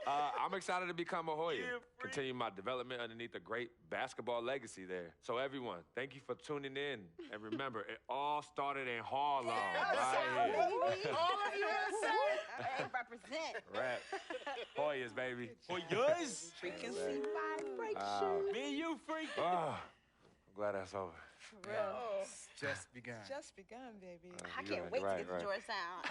I'm excited to become a Hoya, continue my development underneath a great basketball legacy there. So everyone, thank you for tuning in. And remember, it all started in Harlem, right here. All of USA. Hey, represent. Rap. Hoyas, baby. Hoyas. Frequency vibration. Me and you, freak. I'm glad that's over. For real. It's just begun. Just begun, baby. I can't wait to get to Georgetown.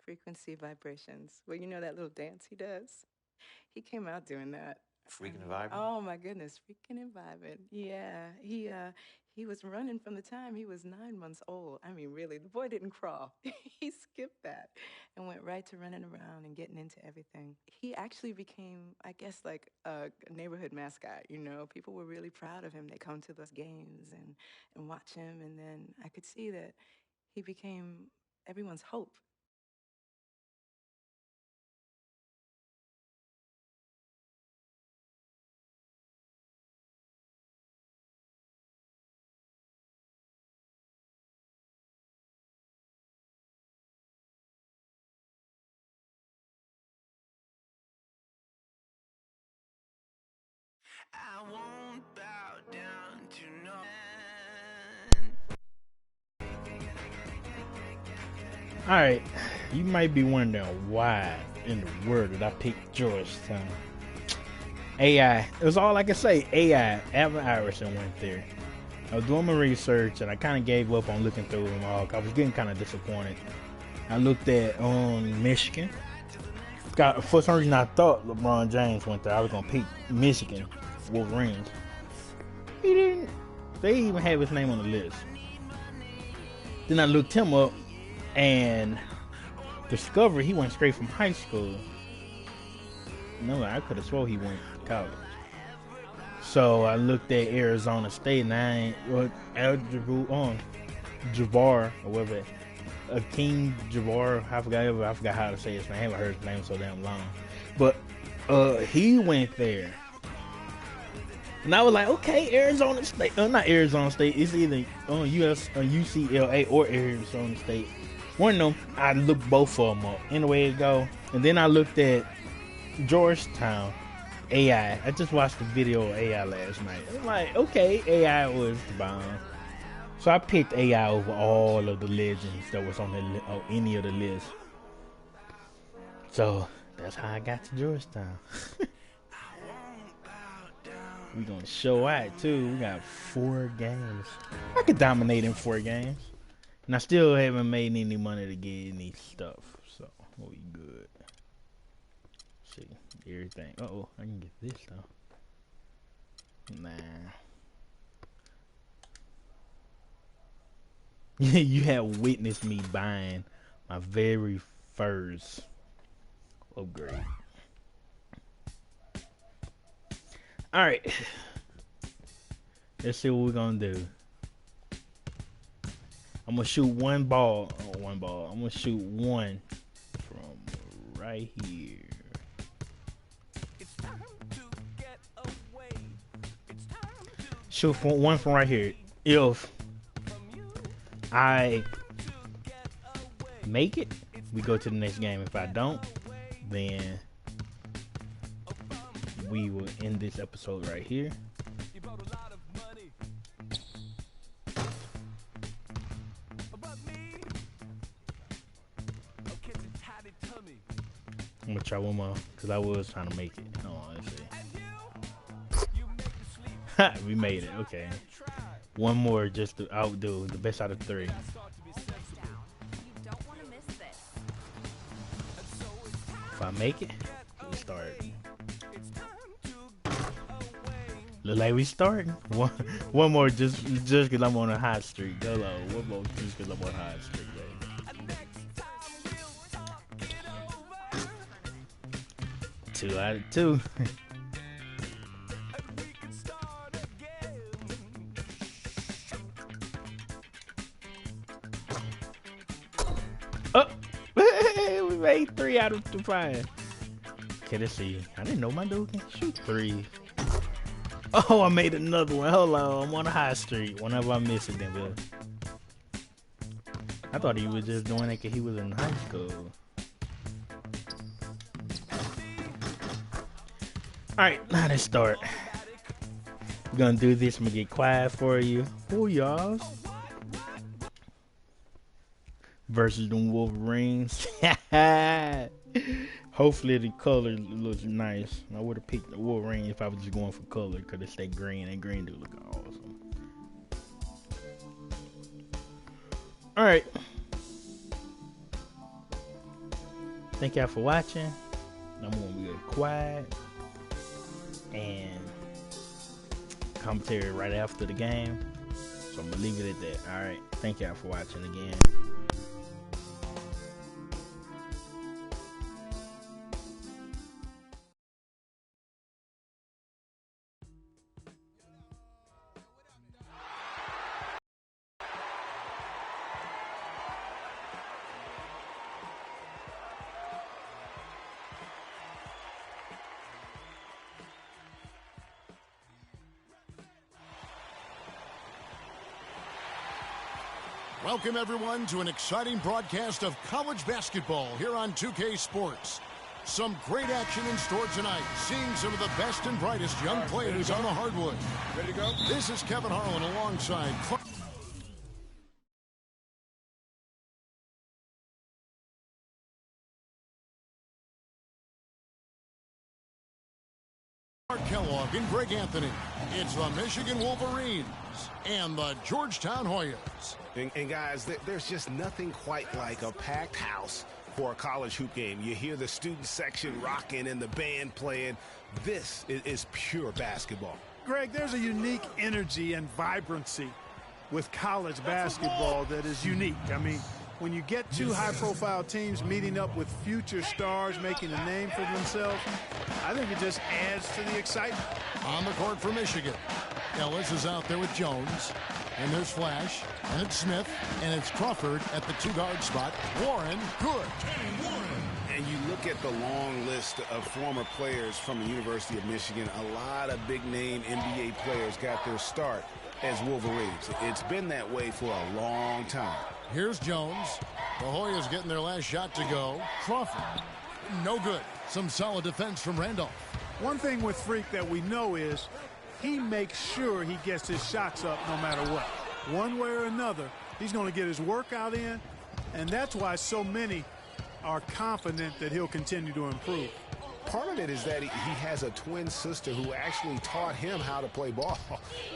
Frequency vibrations. Well, you know that little dance he does? He came out doing that. Freaking and vibing. Oh my goodness, freaking and vibing. Yeah, he was running from the time he was 9 months old. I mean, really, the boy didn't crawl. He skipped that and went right to running around and getting into everything. He actually became, I guess, like a neighborhood mascot. You know, people were really proud of him. They come to those games and watch him, and then I could see that he became everyone's hope. I won't bow down to no man. Alright, you might be wondering why in the world did I pick Georgetown. AI. It was all I could say. AI. Alvin Iverson went there. I was doing my research and I kind of gave up on looking through them all. I was getting kind of disappointed. I looked at Michigan. For some reason, I thought LeBron James went there. I was gonna pick Michigan Wolverines. He didn't. They even have his name on the list. Then I looked him up and discovered he went straight from high school. No, I could have swore he went to college. So I looked at Arizona State and I ain't Jabbar or whatever. King Jabbar, I forgot how to say his name. I haven't heard his name so damn long. But he went there. And I was like, okay, Arizona State. Not Arizona State. It's either UCLA or Arizona State. One of them, I looked both of them up. Anyway it go. And then I looked at Georgetown AI. I just watched the video of AI last night. I'm like, okay, AI was the bomb. So I picked AI over all of the legends that was on any of the lists. So that's how I got to Georgetown. We're gonna show out too. We got 4 games. I could dominate in 4 games. And I still haven't made any money to get any stuff. So we good. See, everything. Uh-oh, I can get this though. Nah. You have witnessed me buying my very first upgrade. Alright. Let's see what we're gonna do. I'm gonna shoot one ball. I'm gonna shoot one from right here. Shoot one from right here. If I make it, we go to the next game. If I don't, then we will end this episode right here. I'm gonna try one more because I was trying to make it. Oh, let's see. We made it. Okay. One more just to outdo the best out of 3. If I make it, we start. Look like we starting. One more just because I'm on a hot streak. Hello, one more just because I'm on a hot streak, baby. 2 out of 2. Oh, we made 3 out of 5. Okay, let's see. I didn't know my dude can shoot 3. Oh, I made another one. Hold on. I'm on a high street. Whenever I miss it, then good. I thought he was just doing it because he was in high school. Alright, now let's start. We're gonna do this. I'm gonna get quiet for you. Oh, y'all. Versus the Wolverines. Hopefully the color looks nice. I would have picked the Wolverine if I was just going for color because it's that green, and green do look awesome. Alright. Thank y'all for watching. I'm gonna be quiet and commentary right after the game. So I'm gonna leave it at that. Alright. Thank y'all for watching again. Welcome, everyone, to an exciting broadcast of college basketball here on 2K Sports. Some great action in store tonight, seeing some of the best and brightest young players on the hardwood. Ready to go? This is Kevin Harlan alongside Clark Kellogg and Greg Anthony. It's the Michigan Wolverines and the Georgetown Hoyas. And guys, there's just nothing quite like a packed house for a college hoop game. You hear the student section rocking and the band playing. This is pure basketball. Greg, there's a unique energy and vibrancy with college basketball that is unique. I mean, when you get two high-profile teams meeting up with future stars making a name for themselves, I think it just adds to the excitement. On the court for Michigan, Ellis is out there with Jones. And there's Flash, and it's Smith, and it's Crawford at the two-guard spot. Warren, good. And you look at the long list of former players from the University of Michigan, a lot of big-name NBA players got their start as Wolverines. It's been that way for a long time. Here's Jones. The Hoyas getting their last shot to go. Crawford, no good. Some solid defense from Randolph. One thing with Freak that we know is he makes sure he gets his shots up no matter what. One way or another, he's going to get his workout in, and that's why so many are confident that he'll continue to improve. Part of it is that he has a twin sister who actually taught him how to play ball.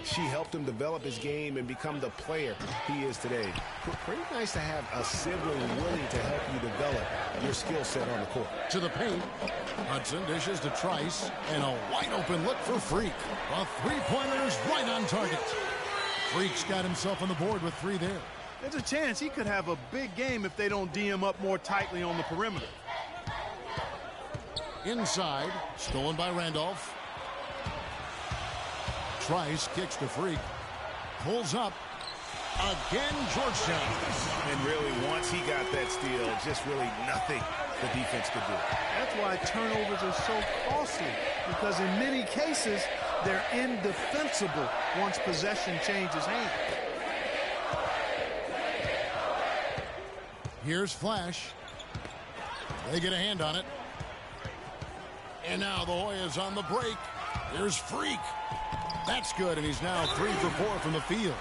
She helped him develop his game and become the player he is today. Pretty nice to have a sibling willing to help you develop your skill set on the court. To the paint. Hudson dishes to Trice, and a wide-open look for Freak. A three-pointer is right on target. Freak's got himself on the board with three there. There's a chance he could have a big game if they don't D him up more tightly on the perimeter. Inside, stolen by Randolph. Trice kicks to Freak. Pulls up. Again, Georgetown. And really, once he got that steal, just really nothing the defense could do. That's why turnovers are so costly, because in many cases, they're indefensible once possession changes hands. Here's Flash. They get a hand on it. And now the Hoyas on the break. Here's Freak. That's good, and he's now 3 for 4 from the field.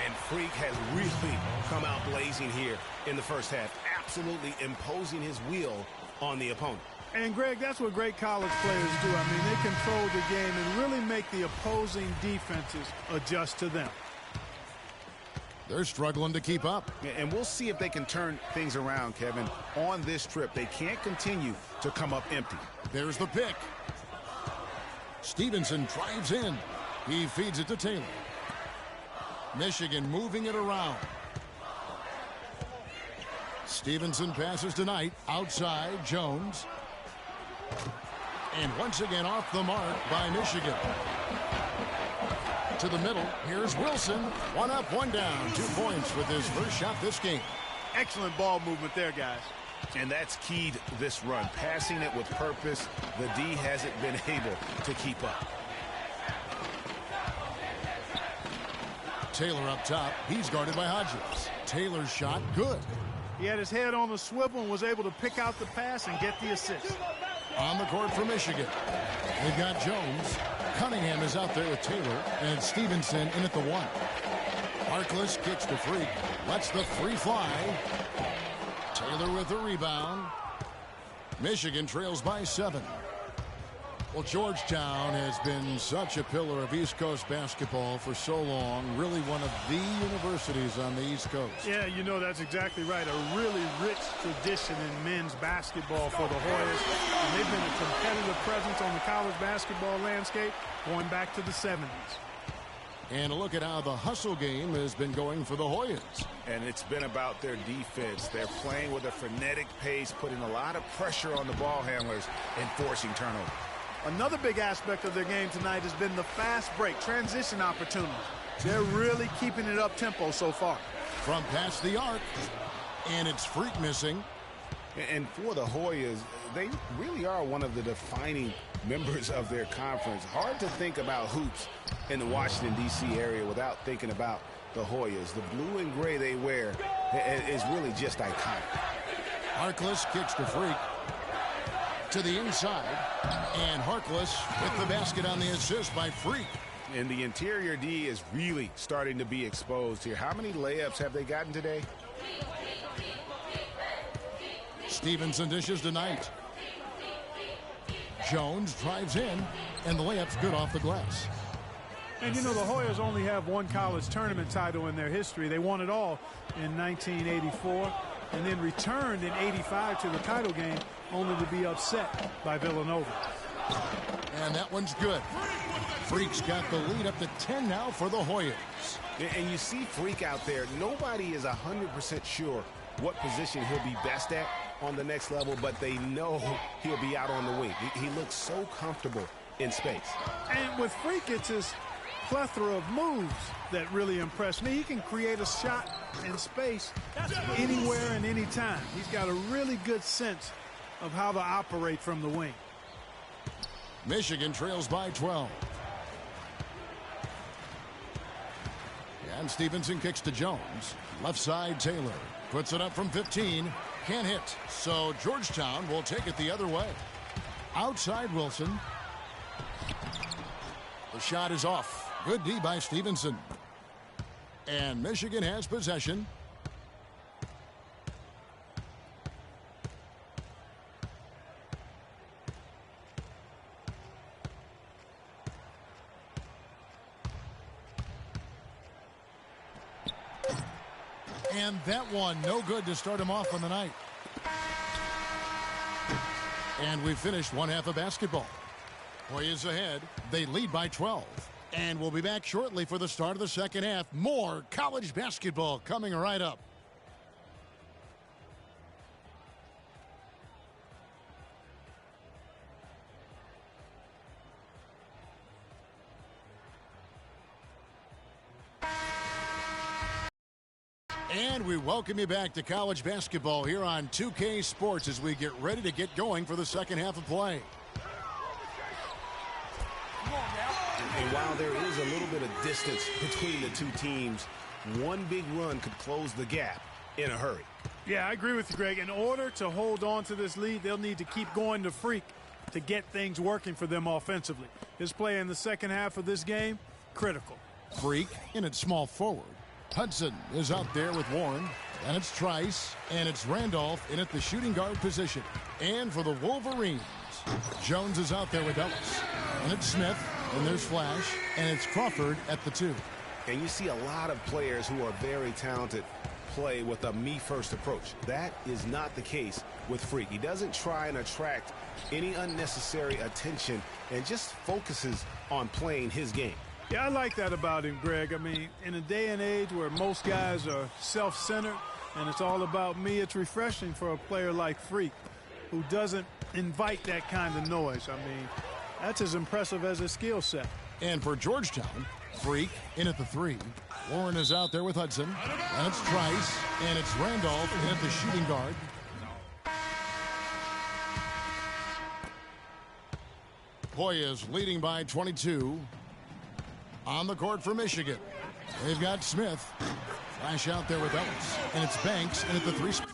And Freak has really come out blazing here in the first half, absolutely imposing his will on the opponent. And, Greg, that's what great college players do. I mean, they control the game and really make the opposing defenses adjust to them. They're struggling to keep up. And we'll see if they can turn things around, Kevin. On this trip, they can't continue to come up empty. There's the pick. Stevenson drives in. He feeds it to Taylor. Michigan moving it around. Stevenson passes to Knight. Outside, Jones. And once again off the mark by Michigan. To the middle, here's Wilson. 1 up, 1 down. 2 points with his first shot this game. Excellent ball movement there, guys. And that's keyed this run. Passing it with purpose. The D hasn't been able to keep up. Taylor up top. He's guarded by Hodges. Taylor's shot, good. He had his head on the swivel and was able to pick out the pass and get the assist. On the court for Michigan, they've got Jones. Cunningham is out there with Taylor, and Stevenson in at the 1. Harkless kicks to Freak. Lets the free fly. Taylor with the rebound. Michigan trails by 7. Well, Georgetown has been such a pillar of East Coast basketball for so long. Really one of the universities on the East Coast. Yeah, you know, that's exactly right. A really rich tradition in men's basketball for the Hoyas. And they've been a competitive presence on the college basketball landscape going back to the 70s. And a look at how the hustle game has been going for the Hoyas. And it's been about their defense. They're playing with a frenetic pace, putting a lot of pressure on the ball handlers and forcing turnovers. Another big aspect of their game tonight has been the fast break, transition opportunities. They're really keeping it up tempo so far. From past the arc, and it's Freak missing. And for the Hoyas, they really are one of the defining members of their conference. Hard to think about hoops in the Washington, D.C. area without thinking about the Hoyas. The blue and gray they wear is really just iconic. Harkless kicks to Freak. To the inside, and Harkless with the basket on the assist by Freak. And the interior D is really starting to be exposed here. How many layups have they gotten today? Stevenson dishes tonight. Jones drives in, and the layup's good off the glass. And you know, the Hoyas only have one college tournament title in their history. They won it all in 1984 and then returned in 85 to the title game, only to be upset by Villanova. And that one's good. Freak's got the lead up to 10 now for the Hoyas. And you see Freak out there. Nobody is 100% sure what position he'll be best at on the next level, but they know he'll be out on the wing. He looks so comfortable in space. And with Freak, it's his plethora of moves that really impressed me. He can create a shot in space anywhere and anytime. He's got a really good sense of how to operate from the wing. Michigan trails by 12. And Stevenson kicks to Jones. Left side, Taylor puts it up from 15. Can't hit. So Georgetown will take it the other way. Outside Wilson. The shot is off. Good D by Stevenson. And Michigan has possession. And that one, no good to start him off on the night. And we finished one half of basketball. Hoyas ahead. They lead by 12. And we'll be back shortly for the start of the second half. More college basketball coming right up. And we welcome you back to college basketball here on 2K Sports as we get ready to get going for the second half of play. And while there is a little bit of distance between the two teams, one big run could close the gap in a hurry. Yeah, I agree with you, Greg. In order to hold on to this lead, they'll need to keep going to Freak to get things working for them offensively. His play in the second half of this game, critical. Freak in at small forward. Hudson is out there with Warren, and it's Trice, and it's Randolph in at the shooting guard position. And for the Wolverines, Jones is out there with Ellis, and it's Smith, and there's Flash, and it's Crawford at the 2. And you see a lot of players who are very talented play with a me-first approach. That is not the case with Freak. He doesn't try and attract any unnecessary attention and just focuses on playing his game. Yeah, I like that about him, Greg. I mean, in a day and age where most guys are self-centered and it's all about me, it's refreshing for a player like Freak who doesn't invite that kind of noise. I mean, that's as impressive as his skill set. And for Georgetown, Freak in at the 3. Warren is out there with Hudson, and it's Trice, and it's Randolph in at the shooting guard. Hoyas leading by 22. On the court for Michigan. They've got Smith. Flash out there with Ellis. And it's Banks in at the 3 spot.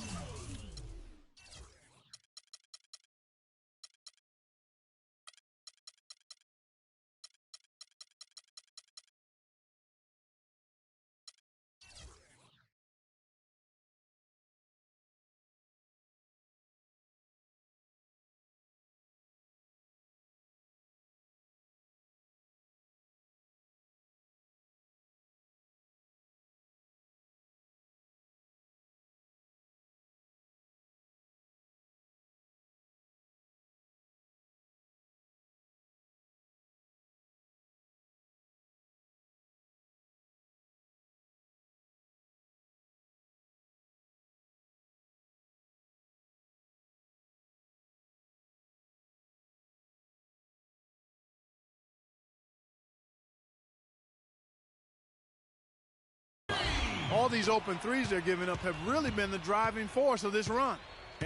All these open threes they're giving up have really been the driving force of this run.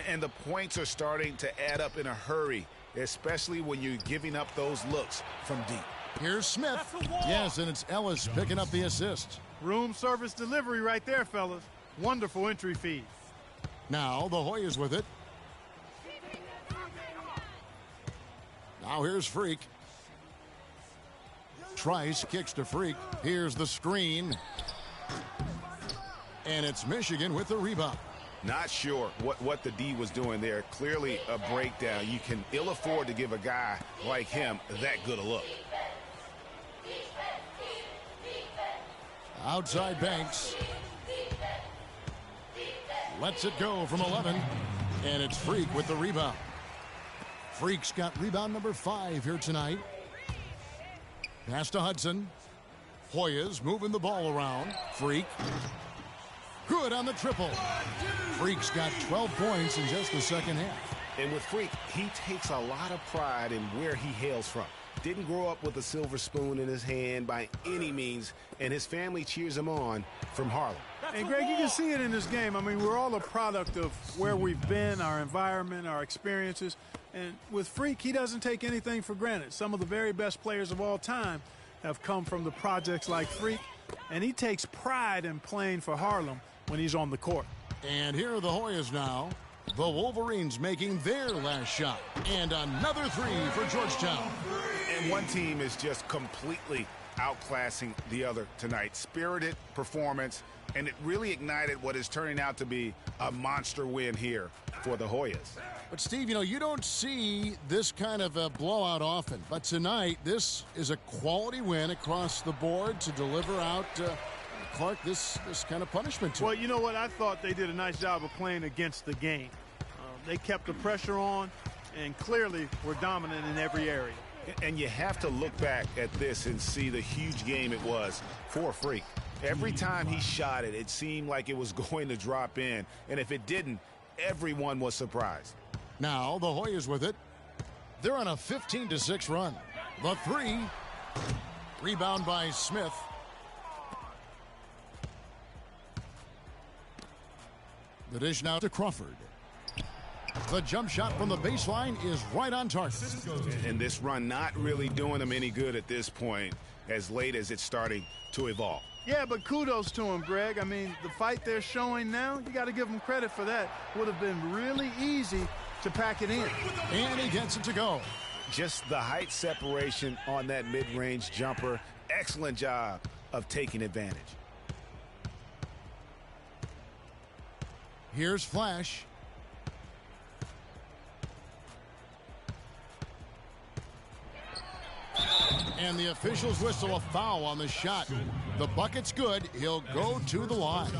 And the points are starting to add up in a hurry, especially when you're giving up those looks from deep. Here's Smith. Yes, and it's Ellis picking up the assist. Room service delivery right there, fellas. Wonderful entry feed. Now the Hoyas with it. Now here's Freak. Trice kicks to Freak. Here's the screen. And it's Michigan with the rebound. Not sure what the D was doing there. Clearly a breakdown. You can ill afford to give a guy like him that good a look. Outside Banks. Lets it go from 11. And it's Freak with the rebound. Freak's got rebound number 5 here tonight. Pass to Hudson. Hoyas moving the ball around. Freak. Good on the triple. Freak's got 12 points in just the second half. And with Freak, he takes a lot of pride in where he hails from. Didn't grow up with a silver spoon in his hand by any means, and his family cheers him on from Harlem. And Greg, you can see it in this game. I mean, we're all a product of where we've been, our environment, our experiences. And with Freak, he doesn't take anything for granted. Some of the very best players of all time have come from the projects like Freak, and he takes pride in playing for Harlem when he's on the court. And here are the Hoyas now. The Wolverines making their last shot. And another 3 for Georgetown. And one team is just completely outclassing the other tonight. Spirited performance, and it really ignited what is turning out to be a monster win here for the Hoyas. But, Steve, you don't see this kind of a blowout often. But tonight, this is a quality win across the board to deliver out Clark this kind of punishment to Well, you know what? I thought they did a nice job of playing against the game. They kept the pressure on and clearly were dominant in every area. And you have to look back at this and see the huge game it was for Freak. Every time he shot it, it seemed like it was going to drop in. And if it didn't, everyone was surprised. Now the Hoyas with it. They're on a 15-6 run. The 3. Rebound by Smith. The dish now to Crawford. The jump shot from the baseline is right on target. And this run not really doing them any good at this point, as late as it's starting to evolve. Yeah, but kudos to him, Greg. I mean, the fight they're showing now, you got to give them credit for that. Would have been really easy to pack it in. And he gets it to go. Just the height separation on that mid-range jumper. Excellent job of taking advantage. Here's Flash. And the officials whistle a foul on the shot. The bucket's good. He'll go to the line.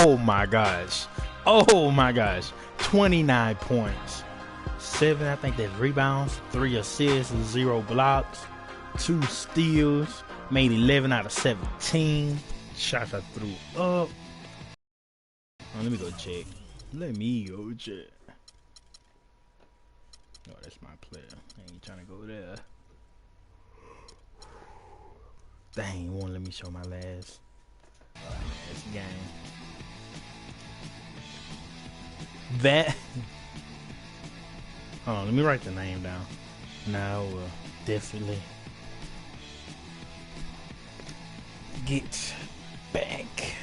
Oh my gosh. Oh my gosh. 29 points. 7, I think that's rebounds, 3 assists, 0 blocks, 2 steals, made 11 out of 17. Shots I threw up. Oh, let me go check. Oh, that's my player. I ain't trying to go there. Dang, you won't let me show my last game. That. Hold on, let me write the name down. Now we'll definitely get back.